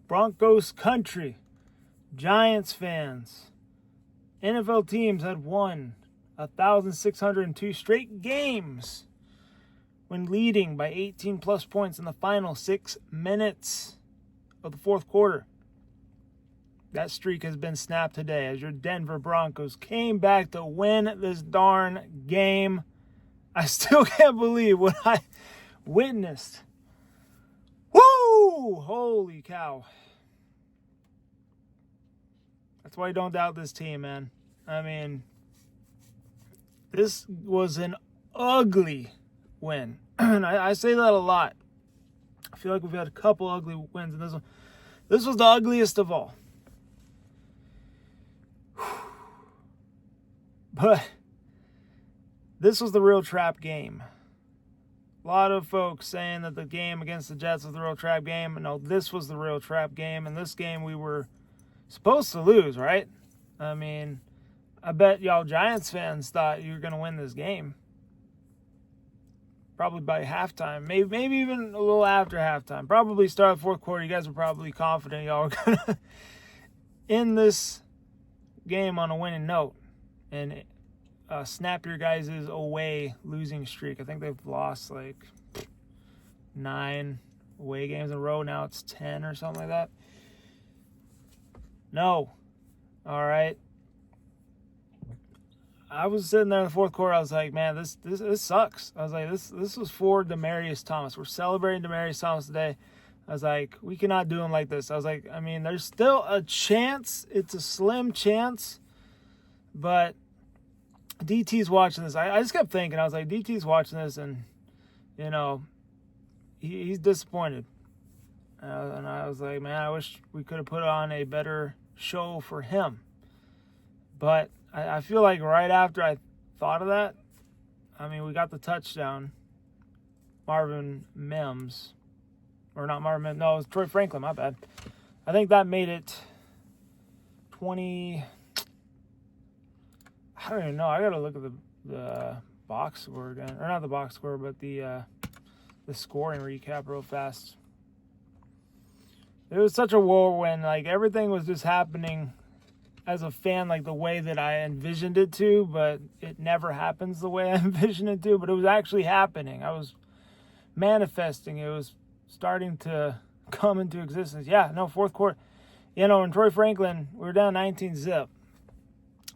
Broncos country, Giants fans, NFL teams had won 1,602 straight games when leading by 18 plus points in the final 6 minutes of the fourth quarter. That streak has been snapped today as your Denver Broncos came back to win this darn game. I still can't believe what I witnessed. Woo! Holy cow. That's why you don't doubt this team, man. I mean, this was an ugly win. And I say that a lot. I feel like we've had a couple ugly wins in this one. This was the ugliest of all. But this was the real trap game. A lot of folks saying that the game against the Jets was the real trap game. No, this was the real trap game. And this game we were supposed to lose, right? I mean, I bet y'all Giants fans thought you were going to win this game. Probably by halftime. Maybe even a little after halftime. Probably start of fourth quarter. You guys were probably confident y'all were going to end this game on a winning note and snap your guys' away losing streak. I think they've lost like 9 away games in a row. Now it's 10 or something like that. No. All right. I was sitting there in the fourth quarter. I was like, man, this sucks. I was like, this was for Demaryius Thomas. We're celebrating Demaryius Thomas today. I was like, we cannot do him like this. I was like, I mean, there's still a chance. It's a slim chance. But DT's watching this. I just kept thinking. I was like, DT's watching this, and, you know, he's disappointed. And I was like, man, I wish we could have put on a better show for him. But I feel like right after I thought of that, I mean, we got the touchdown. Marvin Mims. Or not Marvin Mims. No, it was Troy Franklin. My bad. I think that made it 20. I don't even know. I got to look at the box score again. Or not the box score, but the scoring recap real fast. It was such a whirlwind. Like, everything was just happening as a fan, like the way that I envisioned it to, but it never happens the way I envisioned it to, but it was actually happening. I was manifesting. It was starting to come into existence. Yeah, no, fourth quarter. You know, and Troy Franklin, we were down 19-0.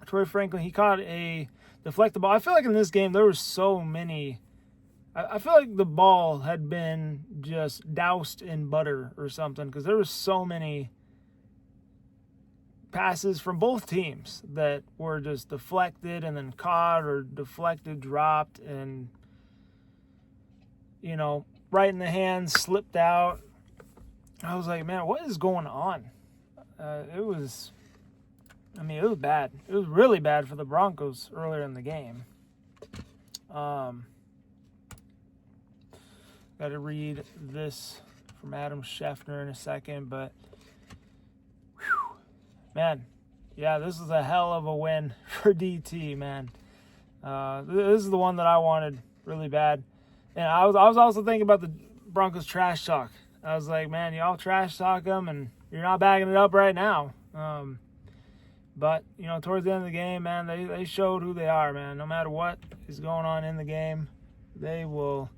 Troy Franklin, he caught a deflected ball. I feel like in this game there were so many. I feel like the ball had been just doused in butter or something, because there were so many passes from both teams that were just deflected and then caught, or deflected, dropped, and, you know, right in the hands, slipped out. I was like, man, what is going on? It was bad. It was really bad for the Broncos earlier in the game. Got to read this from Adam Schefter in a second, but whew, man, yeah, this is a hell of a win for DT, man. This is the one that I wanted really bad. And I was also thinking about the Broncos trash talk. I was like, man, y'all trash talk them, and you're not backing it up right now. But, you know, towards the end of the game, man, they showed who they are, man. No matter what is going on in the game, they will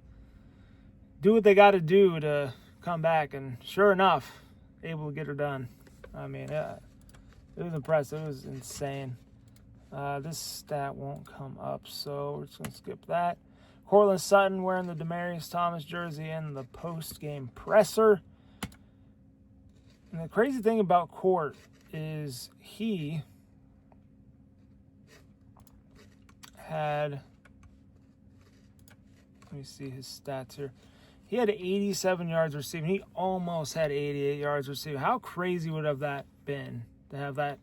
do what they got to do to come back. And sure enough, able to get her done. I mean, it was impressive. It was insane. This stat won't come up, so we're just going to skip that. Courtland Sutton wearing the Demaryius Thomas jersey in the post-game presser. And the crazy thing about Court is he had, let me see his stats here. He had 87 yards receiving. He almost had 88 yards receiving. How crazy would have that been to have that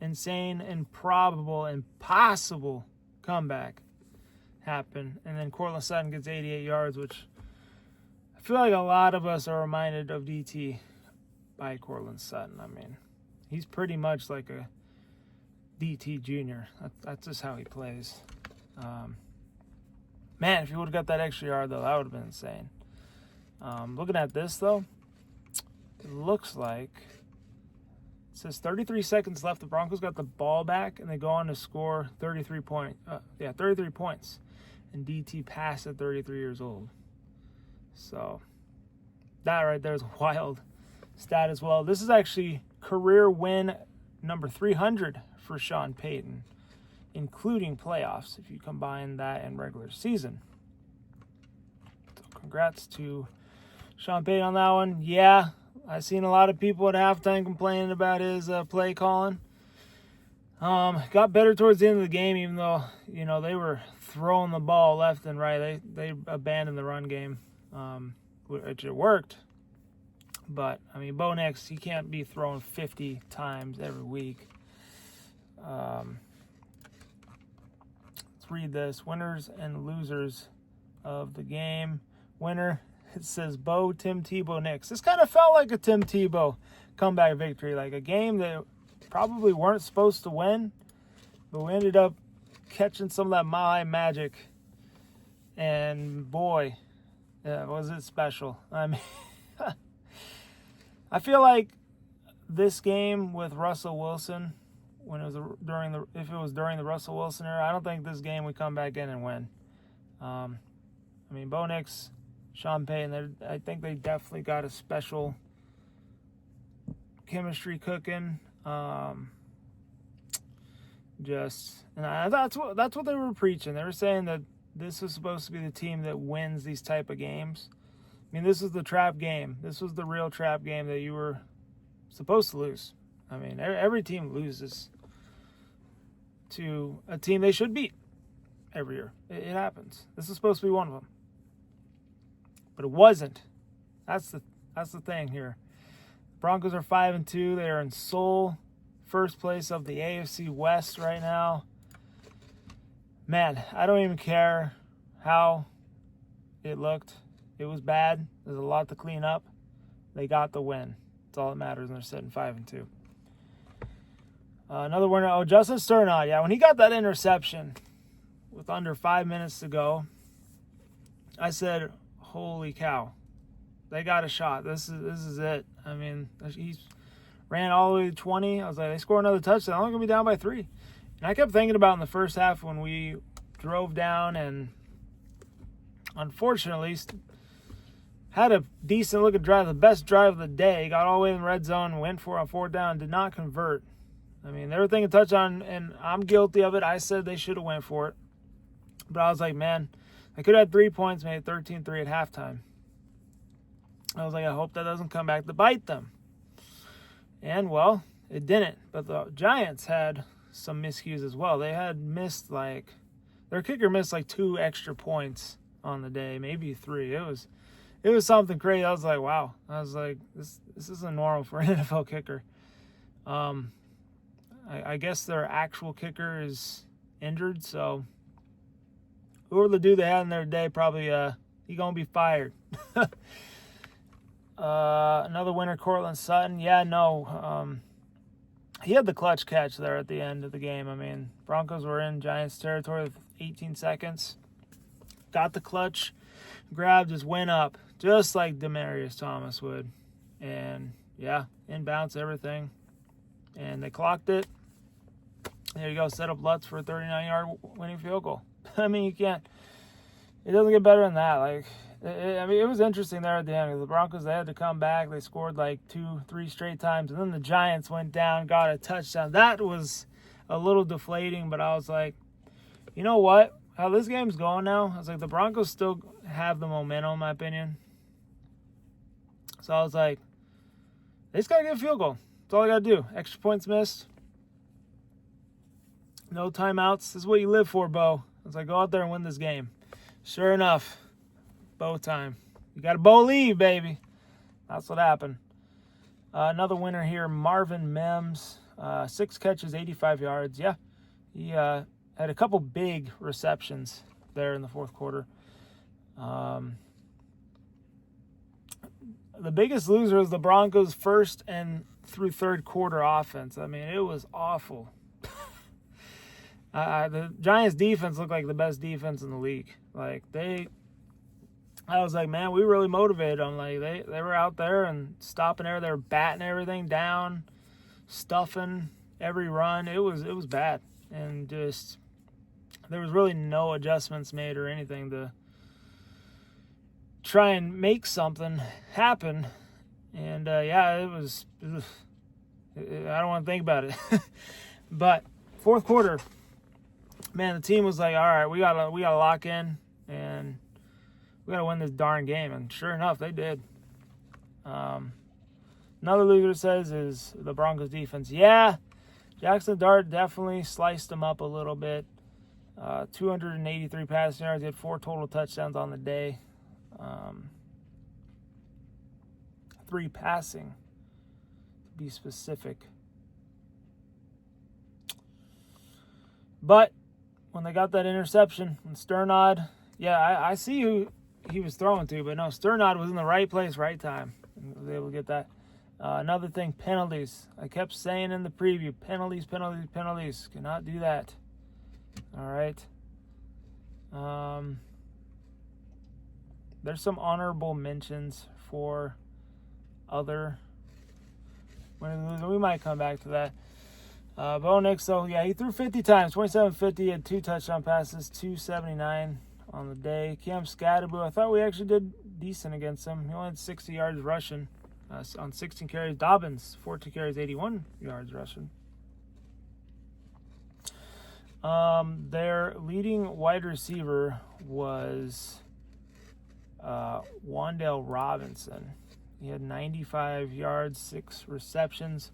insane, improbable, impossible comeback happen? And then Courtland Sutton gets 88 yards, which I feel like a lot of us are reminded of DT by Courtland Sutton. I mean, he's pretty much like a DT Jr. That's just how he plays. Man, if he would have got that extra yard, though, that would have been insane. Looking at this, though, it looks like it says 33 seconds left. The Broncos got the ball back, and they go on to score 33 points. And DT passed at 33 years old. So that right there is a wild stat as well. This is actually career win number 300 for Sean Payton, including playoffs, if you combine that and regular season. So congrats to Sean Payton on that one. Yeah, I've seen a lot of people at halftime complaining about his play calling. Got better towards the end of the game, even though, they were throwing the ball left and right. They abandoned the run game, which it worked. But, Bo Nix, he can't be throwing 50 times every week. Let's read this. Winners and losers of the game. Winner, it says Tim Tebow Nix. This kind of felt like a Tim Tebow comeback victory, like a game that probably weren't supposed to win, but we ended up catching some of that Mile High magic, and boy, was it special. I feel like this game with Russell Wilson, if it was during the Russell Wilson era, I don't think this game would come back in and win. Bo Nix, Sean Payton, I think they definitely got a special chemistry cooking. That's what they were preaching. They were saying that this was supposed to be the team that wins these type of games. This was the trap game. This was the real trap game that you were supposed to lose. Every team loses to a team they should beat every year. It happens. This is supposed to be one of them, but it wasn't. That's the thing here. Broncos are 5-2. They are in sole first place of the AFC West right now. Man, I don't even care how it looked. It was bad. There's a lot to clean up. They got the win. That's all that matters, and they're sitting 5-2. Another winner. Justin Sternad. Yeah, when he got that interception with under 5 minutes to go, I said, holy cow. They got a shot. This is it. He's ran all the way to 20. I was like, they score another touchdown. They're only going to be down by 3. And I kept thinking about in the first half when we drove down and unfortunately had a decent looking drive, the best drive of the day, got all the way in the red zone, went for it on 4th down, did not convert. They were thinking touchdown, and I'm guilty of it. I said they should have went for it. But I was like, man, I could have had 3 points, made 13-3 at halftime. I was like, I hope that doesn't come back to bite them. And, well, it didn't. But the Giants had some miscues as well. They had missed, their kicker missed 2 extra points on the day, maybe 3. It was something crazy. I was like, wow. I was like, this isn't normal for an NFL kicker. I guess their actual kicker is injured, so whoever the dude they had in their day probably he gonna be fired. Another winner, Cortland Sutton. Yeah, no. He had the clutch catch there at the end of the game. Broncos were in Giants territory with 18 seconds. Got the clutch, grabbed, just went up, just like Demaryius Thomas would. And, yeah, inbounds, everything. And they clocked it. There you go, set up Lutz for a 39-yard winning field goal. You can't. It doesn't get better than that. It was interesting there at the end. The Broncos, they had to come back. They scored 2-3 straight times. And then the Giants went down, got a touchdown. That was a little deflating, but I was like, you know what? How this game's going now, I was like, the Broncos still have the momentum, in my opinion. So I was like, they just got to get a field goal. That's all I got to do. Extra points missed. No timeouts. This is what you live for, Bo. I was like, go out there and win this game. Sure enough, Bo time. You got a Bo leave, baby. That's what happened. Another winner here, Marvin Mims. 6 catches, 85 yards. Yeah, he had a couple big receptions there in the fourth quarter. The biggest loser was the Broncos' first and through third quarter offense. It was awful. The Giants' defense looked like the best defense in the league. They I was like, man, we really motivated them. Like they were out there and stopping there. They were batting everything down, stuffing every run. It was bad, and just there was really no adjustments made or anything to try and make something happen. And yeah, it was. I don't want to think about it. But fourth quarter, man, the team was like, all right, we gotta lock in and we gotta win this darn game. And sure enough, they did. Another loser says is the Broncos defense. Yeah, Jackson Dart definitely sliced them up a little bit. 283 passing yards. He had 4 total touchdowns on the day. 3 passing, to be specific. But when they got that interception, when Sternod, yeah, I see who he was throwing to, but no, Sternod was in the right place, right time. And was able to get that. Another thing, penalties. I kept saying in the preview, penalties. Cannot do that. All right. There's some honorable mentions for other winners. We might come back to that. Bo Nix, though, yeah, he threw 50 times, 2750, had 2 touchdown passes, 279 on the day. Cam Scadaboo, I thought we actually did decent against him. He only had 60 yards rushing on 16 carries. Dobbins, 14 carries, 81 yards rushing. Their leading wide receiver was Wan'Dale Robinson. He had 95 yards, 6 receptions.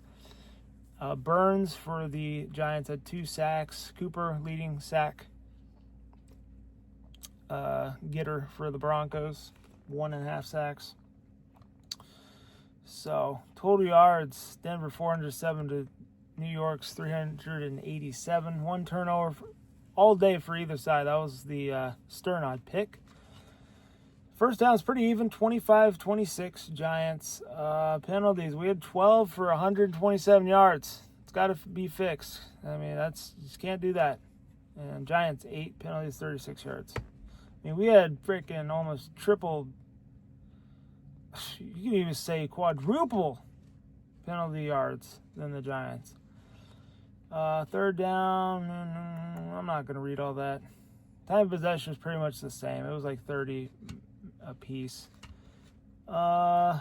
Burns for the Giants had 2 sacks. Cooper leading sack getter for the Broncos, 1.5 sacks. So total yards, Denver 407 to New York's 387. 1 turnover all day for either side. That was the Sternod pick. First down is pretty even, 25-26 Giants. Penalties, we had 12 for 127 yards. It's got to be fixed. I mean, you just can't do that. And Giants, 8 penalties, 36 yards. I mean, we had freaking almost triple, you can even say quadruple penalty yards than the Giants. Third down, I'm not going to read all that. Time of possession was pretty much the same. It was like 30 a piece. Yeah,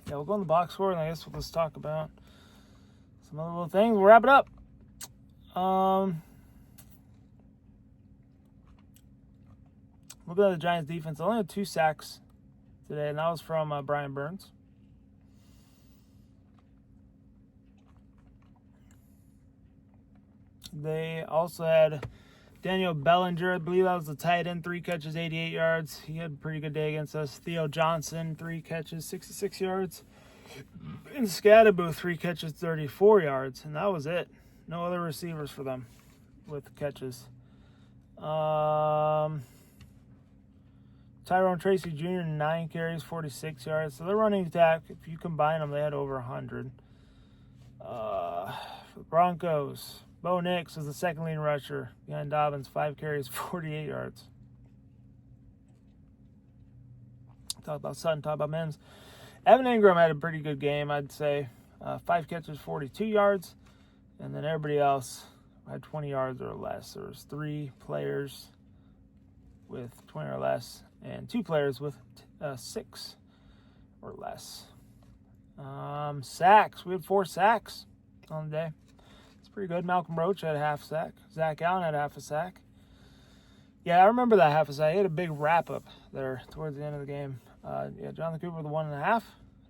we'll go in the box score, and I guess let's talk about some other little things. We'll wrap it up. Looking at the Giants defense, they only had 2 sacks today, and that was from Brian Burns. They also had Daniel Bellinger, I believe that was the tight end, 3 catches, 88 yards. He had a pretty good day against us. Theo Johnson, 3 catches, 66 yards. And Scadaboo, 3 catches, 34 yards. And that was it. No other receivers for them with catches. Tyrone Tracy Jr., 9 carries, 46 yards. So their running attack, if you combine them, they had over 100. For the Broncos, Bo Nix was the second leading rusher behind Dobbins, 5 carries, 48 yards. Talk about Sutton, talk about Mims. Evan Ingram had a pretty good game, I'd say. 5 catches, 42 yards. And then everybody else had 20 yards or less. There was 3 players with 20 or less and 2 players with 6 or less. Sacks. We had 4 sacks on the day. Pretty good. Malcolm Roach had a half sack. Zach Allen had half a sack. Yeah, I remember that half a sack. He had a big wrap-up there towards the end of the game. Yeah, Jonathan Cooper with 1.5.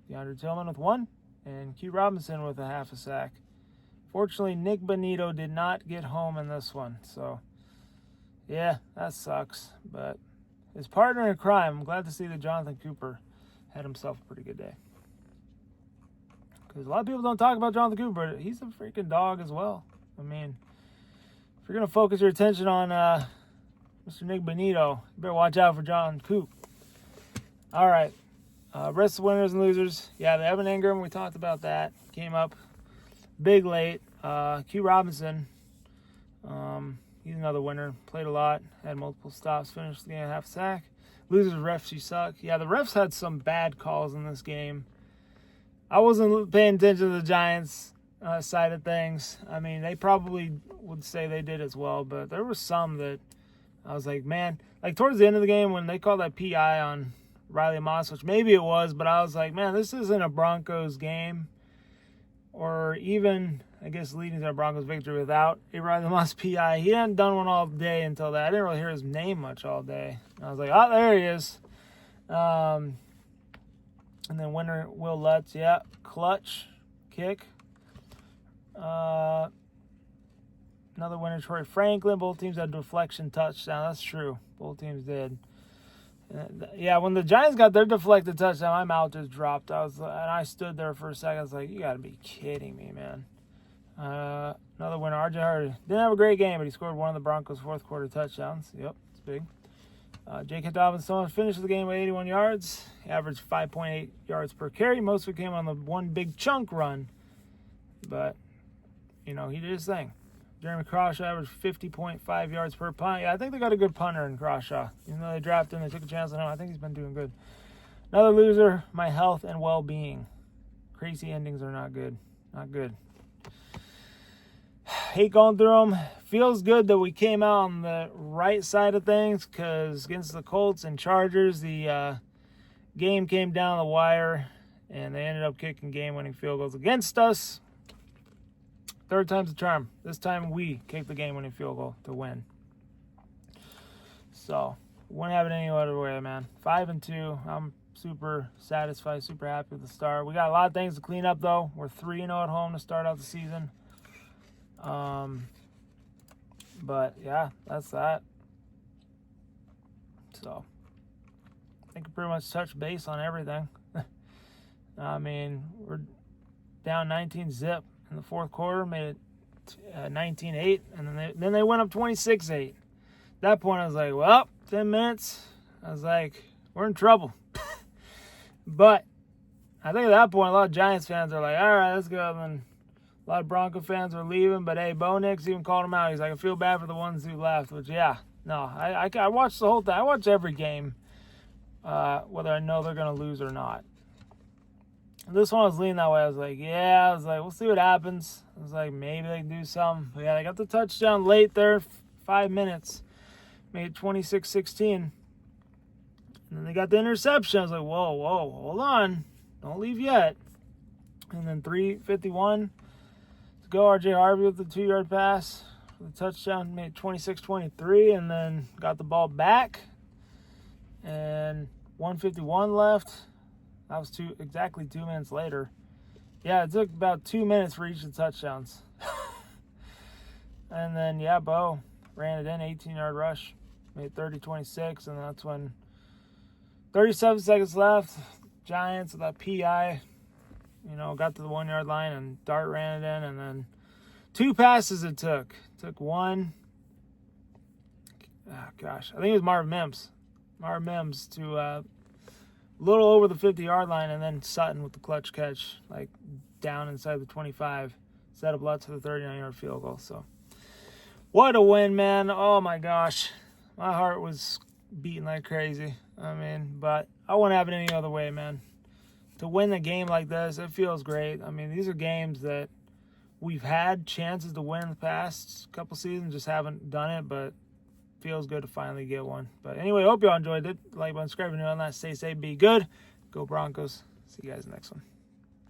DeAndre Tillman with 1. And Q Robinson with a half a sack. Fortunately, Nick Bonito did not get home in this one. So, yeah, that sucks. But his partner in crime, I'm glad to see that Jonathan Cooper had himself a pretty good day. Because a lot of people don't talk about Jonathan Cooper, but he's a freaking dog as well. I mean, if you're going to focus your attention on Mr. Nick Bonito, you better watch out for John Coop. All right. Rest of the winners and losers. Yeah, the Evan Ingram, we talked about that. Came up big late. Q Robinson, he's another winner. Played a lot, had multiple stops, finished the game at half sack. Losers, refs, you suck. Yeah, the refs had some bad calls in this game. I wasn't paying attention to the Giants' side of things. I mean, they probably would say they did as well, but there was some that I was like, man, like towards the end of the game when they called that PI on Riley Moss, which maybe it was, but I was like, man, this isn't a Broncos game, or even, I guess, leading to a Broncos victory without a Riley Moss PI. He hadn't done one all day until that. I didn't really hear his name much all day. I was like, oh, there he is. And then winner, Will Lutz, yeah, clutch kick. Another winner, Troy Franklin. Both teams had deflection touchdown. That's true. Both teams did. Yeah, when the Giants got their deflected touchdown, my mouth just dropped. I stood there for a second. I was like, you got to be kidding me, man. Another winner, R.J. Hardy. Didn't have a great game, but he scored one of the Broncos' fourth quarter touchdowns. Yep, it's big. J.K. Dobbins finished the game with 81 yards. He averaged 5.8 yards per carry. Most of it came on the one big chunk run. But, he did his thing. Jeremy Crawshaw averaged 50.5 yards per punt. Yeah, I think they got a good punter in Crawshaw. Even though they drafted him, they took a chance on him. I think he's been doing good. Another loser, my health and well-being. Crazy endings are not good. Not good. Hate going through them. Feels good that we came out on the right side of things because against the Colts and Chargers, the game came down the wire, and they ended up kicking game-winning field goals against us. Third time's the charm. This time we kicked the game-winning field goal to win. So, wouldn't have it any other way, man. 5-2. I'm super satisfied, super happy with the start. We got a lot of things to clean up, though. We're 3-0 at home to start out the season. But, yeah, that's that. So, I think we pretty much touched base on everything. I mean, we're down 19-zip. In the fourth quarter, made it 19-8, and then they went up 26-8. At that point, I was like, well, 10 minutes. I was like, we're in trouble. But I think at that point, a lot of Giants fans are like, all right, let's go. And a lot of Bronco fans were leaving, but hey, Bo Nix even called him out. He's like, I feel bad for the ones who left, which, yeah, no, I watched the whole thing. I watch every game, whether I know they're going to lose or not. This one I was leaning that way. I was like, we'll see what happens. I was like, maybe they can do something. But yeah, they got the touchdown late there, 5 minutes. Made it 26-16. And then they got the interception. I was like, whoa, hold on. Don't leave yet. And then 3:51 to go. R.J. Harvey with the 2-yard pass. The touchdown made it 26-23. And then got the ball back. And 1:51 left. That was exactly 2 minutes later. Yeah, it took about 2 minutes for each of the touchdowns. And then, yeah, Bo ran it in, 18-yard rush. Made 30-26, and that's when 37 seconds left. Giants with that PI, got to the 1-yard line, and Dart ran it in. And then 2 passes it took. Took one. Oh, gosh. I think it was Marvin Mims. Marvin Mims to little over the 50-yard line, and then Sutton with the clutch catch, like down inside the 25, set up Lutz for the 39-yard field goal. So, what a win, man. Oh, my gosh. My heart was beating like crazy. I mean, but I wouldn't have it any other way, man. To win a game like this, it feels great. I mean, these are games that we've had chances to win in the past couple seasons, just haven't done it, but feels good to finally get one. But anyway, hope y'all enjoyed it. Like, subscribe, and on that. Stay safe, be good. Go Broncos. See you guys next one.